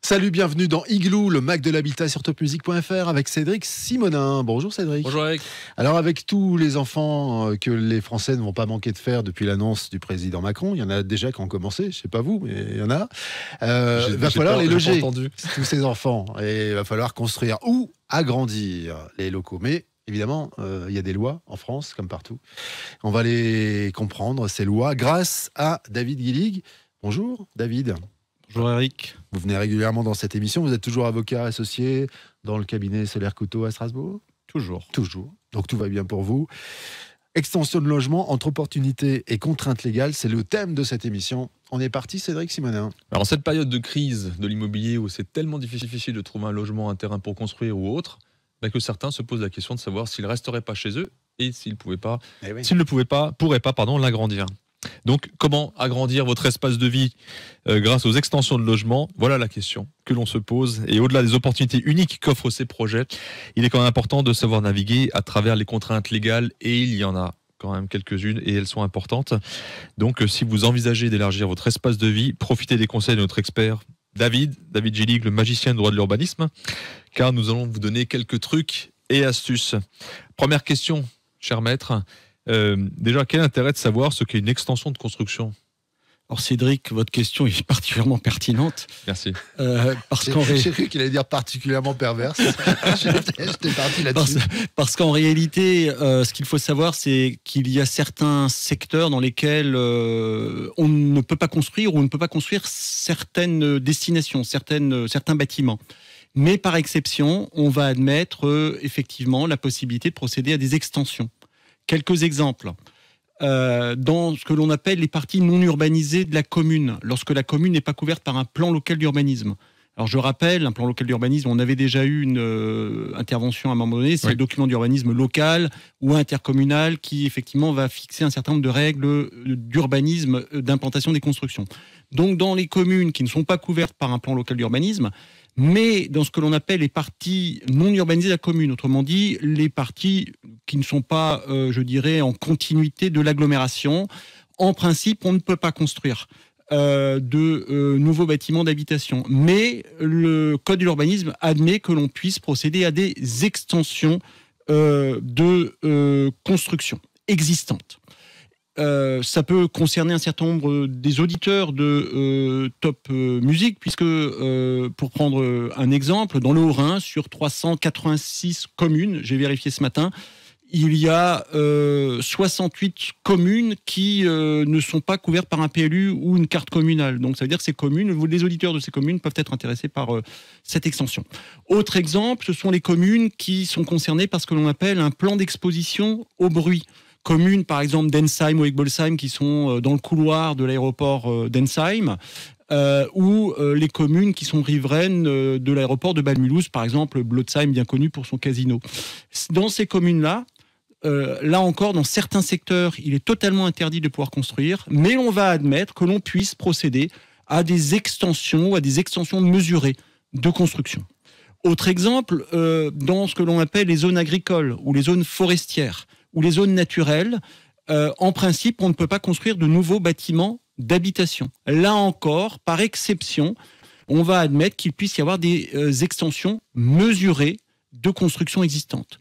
Salut, bienvenue dans Igloo, le Mac de l'habitat sur topmusic.fr avec Cédric Simonin. Bonjour Cédric. Bonjour Eric. Alors avec tous les enfants que les Français ne vont pas manquer de faire depuis l'annonce du président Macron, il y en a déjà qui ont commencé, je sais pas vous, mais il y en a. Il va falloir les loger, tous ces enfants. Et il va falloir construire ou agrandir les locaux. Mais évidemment, il y a des lois en France, comme partout. On va les comprendre, ces lois, grâce à David Guilig. Bonjour David. Bonjour Eric. Vous venez régulièrement dans cette émission. Vous êtes toujours avocat associé dans le cabinet Solaire Couteau à Strasbourg ? Toujours. Donc tout va bien pour vous. Extension de logement entre opportunités et contraintes légales, c'est le thème de cette émission. On est parti, Cédric Simonin. Alors en cette période de crise de l'immobilier où c'est tellement difficile de trouver un logement, un terrain pour construire ou autre, que certains se posent la question de savoir s'ils ne resteraient pas chez eux et s'ils ne pourraient pas l'agrandir. Donc, comment agrandir votre espace de vie grâce aux extensions de logement ? Voilà la question que l'on se pose. Et au-delà des opportunités uniques qu'offrent ces projets, il est quand même important de savoir naviguer à travers les contraintes légales. Et il y en a quand même quelques-unes et elles sont importantes. Donc, si vous envisagez d'élargir votre espace de vie, profitez des conseils de notre expert David Guilig, le magicien du droit de l'urbanisme, car nous allons vous donner quelques trucs et astuces. Première question, cher maître. Déjà, quel intérêt de savoir ce qu'est une extension de construction ? Alors Cédric, votre question est particulièrement pertinente. Merci. J'ai cru qu'il allait dire particulièrement perverse. J'étais parti là-dessus. Parce qu'en réalité, ce qu'il faut savoir, c'est qu'il y a certains secteurs dans lesquels on ne peut pas construire ou on ne peut pas construire certaines destinations, certains bâtiments. Mais par exception, on va admettre effectivement la possibilité de procéder à des extensions. Quelques exemples. Dans ce que l'on appelle les parties non urbanisées de la commune, lorsque la commune n'est pas couverte par un plan local d'urbanisme. Alors je rappelle, un plan local d'urbanisme, on avait déjà eu une intervention à un moment donné, c'est le document d'urbanisme local ou intercommunal qui effectivement va fixer un certain nombre de règles d'urbanisme, d'implantation des constructions. Donc dans les communes qui ne sont pas couvertes par un plan local d'urbanisme, mais dans ce que l'on appelle les parties non urbanisées de la commune, autrement dit, les parties qui ne sont pas, en continuité de l'agglomération, en principe, on ne peut pas construire de nouveaux bâtiments d'habitation. Mais le Code de l'urbanisme admet que l'on puisse procéder à des extensions de construction existantes. Ça peut concerner un certain nombre des auditeurs de Top Music, puisque, pour prendre un exemple, dans le Haut-Rhin, sur 386 communes, j'ai vérifié ce matin, il y a 68 communes qui ne sont pas couvertes par un PLU ou une carte communale. Donc ça veut dire que ces communes, les auditeurs de ces communes peuvent être intéressés par cette extension. Autre exemple, ce sont les communes qui sont concernées par ce que l'on appelle un plan d'exposition au bruit. Communes, par exemple, d'Ensheim ou Egbolsheim, qui sont dans le couloir de l'aéroport d'Ensheim, ou les communes qui sont riveraines de l'aéroport de Bâle-Mulhouse, par exemple, Blotzheim, bien connu pour son casino. Dans ces communes-là, là encore, dans certains secteurs, il est totalement interdit de pouvoir construire, mais on va admettre que l'on puisse procéder à des extensions mesurées de construction. Autre exemple, dans ce que l'on appelle les zones agricoles ou les zones forestières, ou les zones naturelles, en principe, on ne peut pas construire de nouveaux bâtiments d'habitation. Là encore, par exception, on va admettre qu'il puisse y avoir des extensions mesurées de constructions existantes.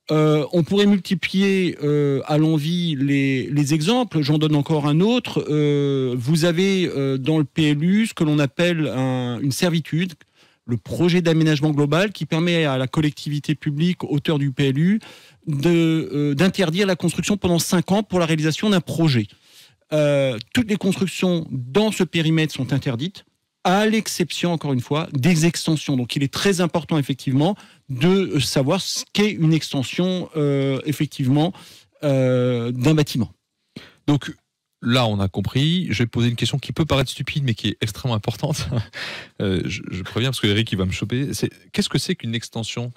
On pourrait multiplier à l'envi les exemples. J'en donne encore un autre. Vous avez dans le PLU ce que l'on appelle une servitude, le projet d'aménagement global, qui permet à la collectivité publique, auteur du PLU, d'interdire la construction pendant 5 ans pour la réalisation d'un projet. Toutes les constructions dans ce périmètre sont interdites, à l'exception, encore une fois, des extensions. Donc il est très important, effectivement, de savoir ce qu'est une extension, d'un bâtiment. Donc là, on a compris. Je vais poser une question qui peut paraître stupide, mais qui est extrêmement importante. Je préviens, parce que Eric, il va me choper. Qu'est-ce que c'est qu'une extension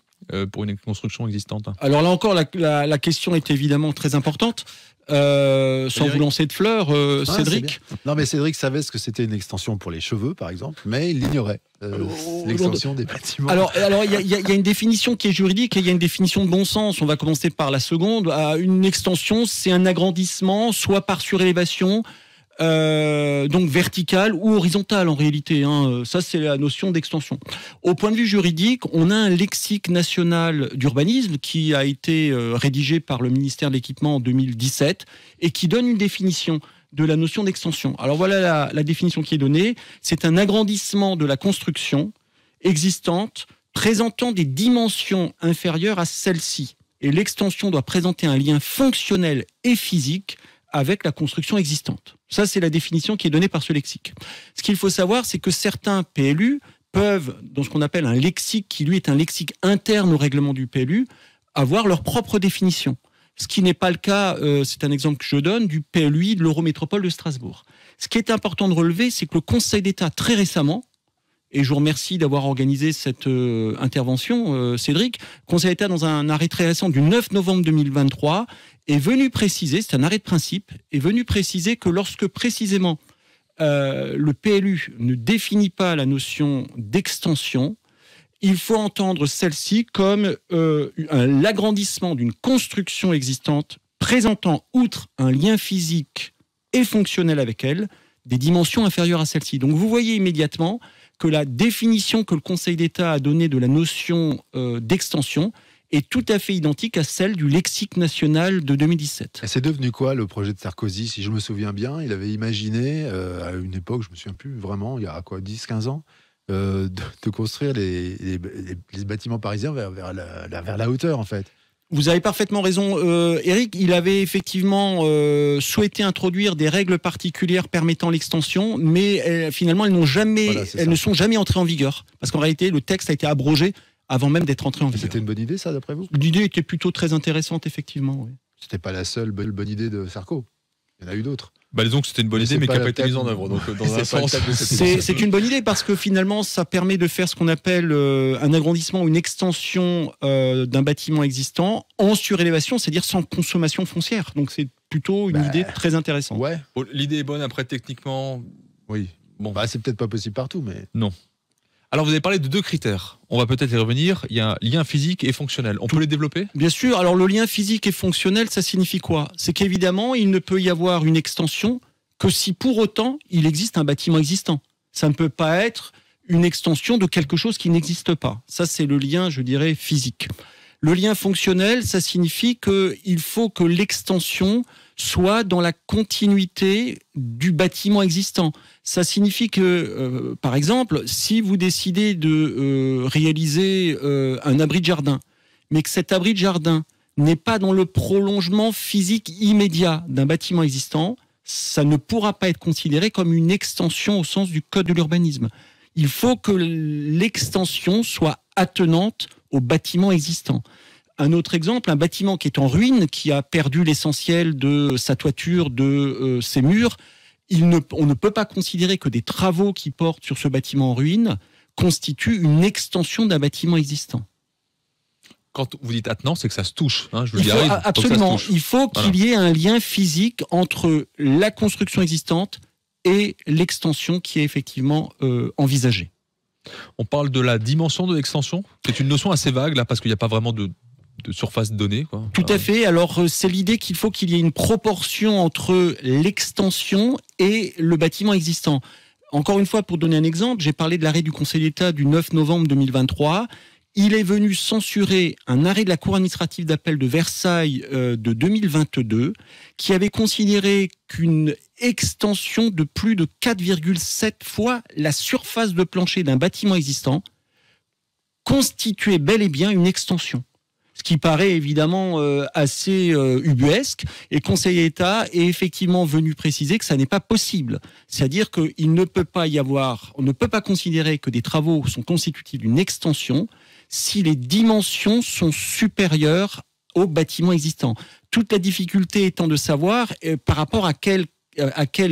pour une construction existante ? Alors là encore, la question est évidemment très importante. Sans vous lancer de fleurs, Cédric. Non, mais Cédric savait ce que c'était une extension pour les cheveux, par exemple, mais il l'ignorait. L'extension des bâtiments. Alors, il y a une définition qui est juridique et il y a une définition de bon sens. On va commencer par la seconde. Une extension, c'est un agrandissement, soit par surélévation, donc verticale ou horizontale en réalité. Ça, c'est la notion d'extension. Au point de vue juridique, on a un lexique national d'urbanisme qui a été rédigé par le ministère de l'Équipement en 2017 et qui donne une définition de la notion d'extension. Alors voilà la définition qui est donnée. C'est un agrandissement de la construction existante présentant des dimensions inférieures à celle-ci. Et l'extension doit présenter un lien fonctionnel et physique avec la construction existante. Ça, c'est la définition qui est donnée par ce lexique. Ce qu'il faut savoir, c'est que certains PLU peuvent, dans ce qu'on appelle un lexique, qui lui est un lexique interne au règlement du PLU, avoir leur propre définition. Ce qui n'est pas le cas, c'est un exemple que je donne, du PLUI de l'Eurométropole de Strasbourg. Ce qui est important de relever, c'est que le Conseil d'État, très récemment, et je vous remercie d'avoir organisé cette intervention, Cédric. Le Conseil d'État, dans un arrêt très récent du 9 novembre 2023, est venu préciser, c'est un arrêt de principe, est venu préciser que lorsque précisément le PLU ne définit pas la notion d'extension, il faut entendre celle-ci comme l'agrandissement d'une construction existante présentant, outre un lien physique et fonctionnel avec elle, des dimensions inférieures à celle-ci. Donc vous voyez immédiatement que la définition que le Conseil d'État a donnée de la notion d'extension est tout à fait identique à celle du lexique national de 2017. C'est devenu quoi le projet de Sarkozy? Si je me souviens bien, il avait imaginé, à une époque, je ne me souviens plus vraiment, il y a quoi, 10-15 ans, de construire les bâtiments parisiens vers la hauteur, en fait. Vous avez parfaitement raison, Eric. Il avait effectivement souhaité introduire des règles particulières permettant l'extension, mais finalement, elles ne sont jamais entrées en vigueur. Parce qu'en réalité, le texte a été abrogé avant même d'être entré en vigueur. C'était une bonne idée, ça, d'après vous? L'idée était plutôt très intéressante, effectivement. Oui. C'était pas la seule bonne idée de Sarko. Il y en a eu d'autres. Disons que c'était une bonne idée, mais qui n'a pas été mise en œuvre. Donc, dans un sens, c'est une bonne idée parce que finalement, ça permet de faire ce qu'on appelle un agrandissement ou une extension d'un bâtiment existant en surélévation, c'est-à-dire sans consommation foncière. Donc, c'est plutôt une idée très intéressante. Ouais. Bon, l'idée est bonne, après, techniquement... Oui. Bon. C'est peut-être pas possible partout, mais... Non. Alors, vous avez parlé de 2 critères. On va peut-être y revenir. Il y a un lien physique et fonctionnel. On peut les développer? Bien sûr. Alors, le lien physique et fonctionnel, ça signifie quoi? C'est qu'évidemment, il ne peut y avoir une extension que si pour autant, il existe un bâtiment existant. Ça ne peut pas être une extension de quelque chose qui n'existe pas. Ça, c'est le lien, je dirais, physique. Le lien fonctionnel, ça signifie qu'il faut que l'extension soit dans la continuité du bâtiment existant. Ça signifie que, par exemple, si vous décidez de réaliser un abri de jardin, mais que cet abri de jardin n'est pas dans le prolongement physique immédiat d'un bâtiment existant, ça ne pourra pas être considéré comme une extension au sens du Code de l'urbanisme. Il faut que l'extension soit attenante au bâtiment existant. Un autre exemple, un bâtiment qui est en ruine, qui a perdu l'essentiel de sa toiture, de ses murs, on ne peut pas considérer que des travaux qui portent sur ce bâtiment en ruine constituent une extension d'un bâtiment existant. Quand vous dites attenant, c'est que ça se touche. Absolument. Il faut qu'il y ait un lien physique entre la construction existante et l'extension qui est effectivement envisagée. On parle de la dimension de l'extension. C'est une notion assez vague, là, parce qu'il n'y a pas vraiment de surface donnée, quoi. Tout à fait. Alors, c'est l'idée qu'il faut qu'il y ait une proportion entre l'extension et le bâtiment existant. Encore une fois, pour donner un exemple, j'ai parlé de l'arrêt du Conseil d'État du 9 novembre 2023. Il est venu censurer un arrêt de la Cour administrative d'appel de Versailles de 2022 qui avait considéré qu'une extension de plus de 4,7 fois la surface de plancher d'un bâtiment existant constituait bel et bien une extension. Ce qui paraît évidemment assez ubuesque. Et le Conseil d'État est effectivement venu préciser que ça n'est pas possible. C'est-à-dire qu'il ne peut pas y avoir, on ne peut pas considérer que des travaux sont constitutifs d'une extension si les dimensions sont supérieures au bâtiment existant. Toute la difficulté étant de savoir par rapport à quelle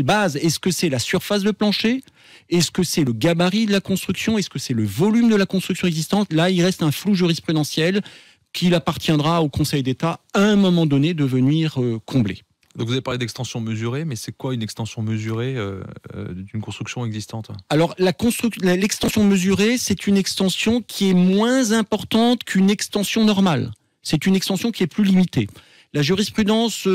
base. Est-ce que c'est la surface de plancher? Est-ce que c'est le gabarit de la construction? Est-ce que c'est le volume de la construction existante? Là, il reste un flou jurisprudentiel qu'il appartiendra au Conseil d'État à un moment donné de venir combler. Donc vous avez parlé d'extension mesurée, mais c'est quoi une extension mesurée d'une construction existante? Alors l'extension mesurée, c'est une extension qui est moins importante qu'une extension normale. C'est une extension qui est plus limitée. La jurisprudence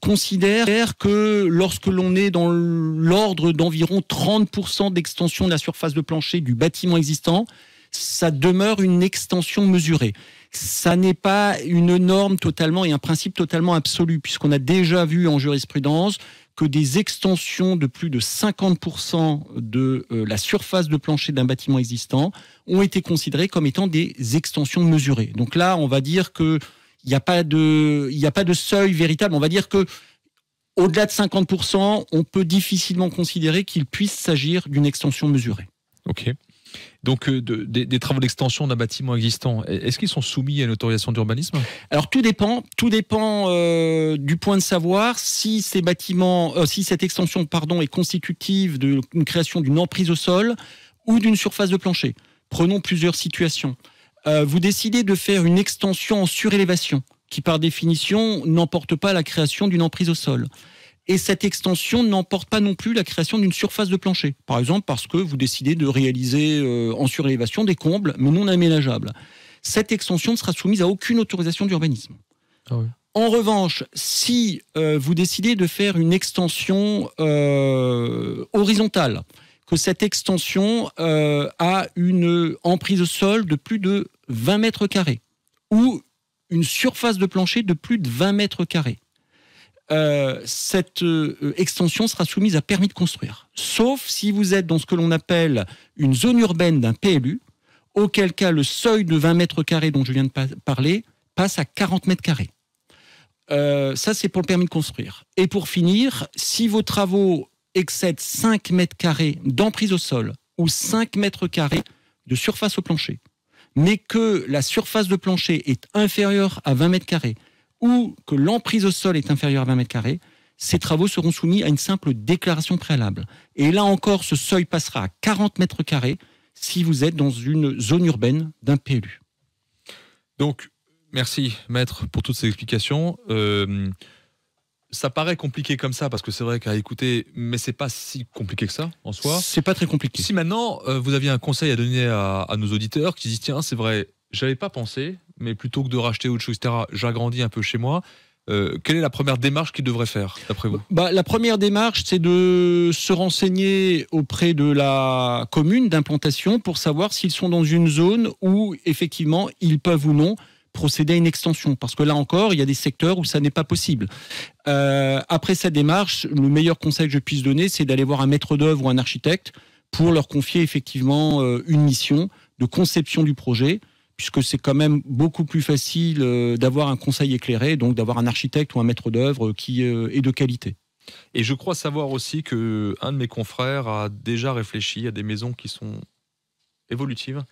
considère que lorsque l'on est dans l'ordre d'environ 30% d'extension de la surface de plancher du bâtiment existant, ça demeure une extension mesurée. Ça n'est pas une norme totalement et un principe totalement absolu, puisqu'on a déjà vu en jurisprudence que des extensions de plus de 50% de la surface de plancher d'un bâtiment existant ont été considérées comme étant des extensions mesurées. Donc là, on va dire qu'il n'y a pas de seuil véritable. On va dire que au-delà de 50%, on peut difficilement considérer qu'il puisse s'agir d'une extension mesurée. Ok. Donc, des travaux d'extension d'un bâtiment existant, est-ce qu'ils sont soumis à une autorisation d'urbanisme ? Alors, tout dépend du point de savoir si ces bâtiments, si cette extension, est constitutive d'une création d'une emprise au sol ou d'une surface de plancher. Prenons plusieurs situations. Vous décidez de faire une extension en surélévation, qui par définition n'emporte pas la création d'une emprise au sol. Et cette extension n'emporte pas non plus la création d'une surface de plancher. Par exemple, parce que vous décidez de réaliser en surélévation des combles, mais non aménageables. Cette extension ne sera soumise à aucune autorisation d'urbanisme. Ah oui. En revanche, si vous décidez de faire une extension horizontale, que cette extension a une emprise au sol de plus de 20 mètres carrés, ou une surface de plancher de plus de 20 mètres carrés, cette extension sera soumise à permis de construire, sauf si vous êtes dans ce que l'on appelle une zone urbaine d'un PLU, auquel cas le seuil de 20 mètres carrés dont je viens de parler passe à 40 mètres carrés. Ça, c'est pour le permis de construire. Et pour finir, si vos travaux excèdent 5 mètres carrés d'emprise au sol ou 5 mètres carrés de surface au plancher, mais que la surface de plancher est inférieure à 20 mètres carrés, ou que l'emprise au sol est inférieure à 20 mètres carrés, ces travaux seront soumis à une simple déclaration préalable. Et là encore, ce seuil passera à 40 mètres carrés si vous êtes dans une zone urbaine d'un PLU. Donc, merci, maître, pour toutes ces explications. Ça paraît compliqué comme ça, parce que c'est vrai qu'à écouter, mais c'est pas si compliqué que ça, en soi. C'est pas très compliqué. Si maintenant, vous aviez un conseil à donner à nos auditeurs qui disent, tiens, c'est vrai, j'avais pas pensé, mais plutôt que de racheter autre chose, etc., j'agrandis un peu chez moi. Quelle est la première démarche qu'ils devraient faire, d'après vous ? La première démarche, c'est de se renseigner auprès de la commune d'implantation pour savoir s'ils sont dans une zone où, effectivement, ils peuvent ou non procéder à une extension. Parce que là encore, il y a des secteurs où ça n'est pas possible. Après cette démarche, le meilleur conseil que je puisse donner, c'est d'aller voir un maître d'œuvre ou un architecte pour leur confier effectivement une mission de conception du projet, puisque c'est quand même beaucoup plus facile d'avoir un conseil éclairé, donc d'avoir un architecte ou un maître d'œuvre qui est de qualité. Et je crois savoir aussi qu'un de mes confrères a déjà réfléchi à des maisons qui sont évolutives,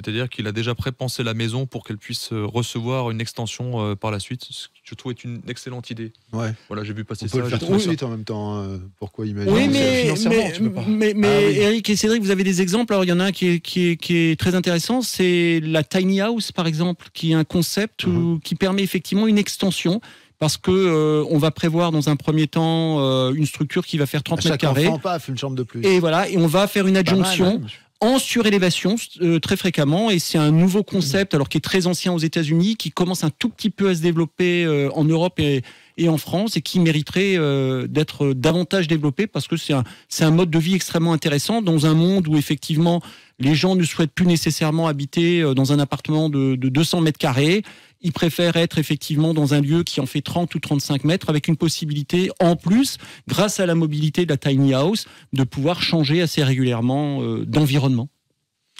c'est-à-dire qu'il a déjà prépensé la maison pour qu'elle puisse recevoir une extension par la suite, ce que je trouve est une excellente idée. Ouais. Voilà, j'ai vu passer ça. On peut le faire tout de suite en même temps. Pourquoi imaginer ? Oui, mais Eric et Cédric, vous avez des exemples. Alors, il y en a un qui est très intéressant, c'est la tiny house, par exemple, qui est un concept qui permet effectivement une extension. Parce que on va prévoir dans un premier temps une structure qui va faire 30 mètres carrés. Chaque enfant, paf, une chambre de plus. Et voilà, et on va faire une adjonction en surélévation très fréquemment, et c'est un nouveau concept alors qui est très ancien aux États-Unis, qui commence un tout petit peu à se développer en Europe et en France, et qui mériterait d'être davantage développé, parce que c'est un mode de vie extrêmement intéressant dans un monde où effectivement les gens ne souhaitent plus nécessairement habiter dans un appartement de 200 mètres carrés. Ils préfèrent être effectivement dans un lieu qui en fait 30 ou 35 mètres, avec une possibilité en plus, grâce à la mobilité de la tiny house, de pouvoir changer assez régulièrement d'environnement.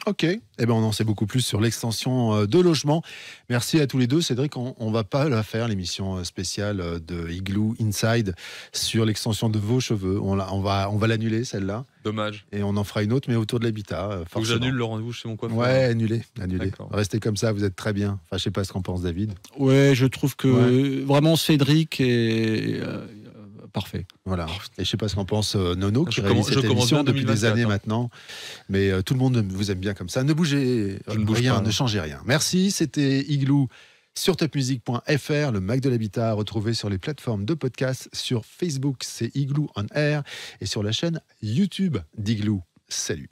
Ok, on en sait beaucoup plus sur l'extension de logement. Merci à tous les deux. Cédric, on ne va pas la faire, l'émission spéciale de Igloo Inside sur l'extension de vos cheveux. On va l'annuler, celle-là. Dommage. Et on en fera une autre, mais autour de l'habitat. Faut que j'annule le rendez-vous chez mon coiffeur. Ouais, annulez. Restez comme ça, vous êtes très bien. Enfin, je sais pas ce qu'en pense David. Ouais, je trouve que vraiment Cédric est parfait. Voilà. Et je sais pas ce qu'en pense Nono, qui réalise cette émission depuis des années maintenant. Mais tout le monde vous aime bien comme ça. Ne bougez rien, ne changez rien. Merci, c'était Igloo sur topmusic.fr, le Mac de l'habitat, retrouvé sur les plateformes de podcast. Sur Facebook, c'est Igloo on Air, et sur la chaîne YouTube d'Igloo. Salut.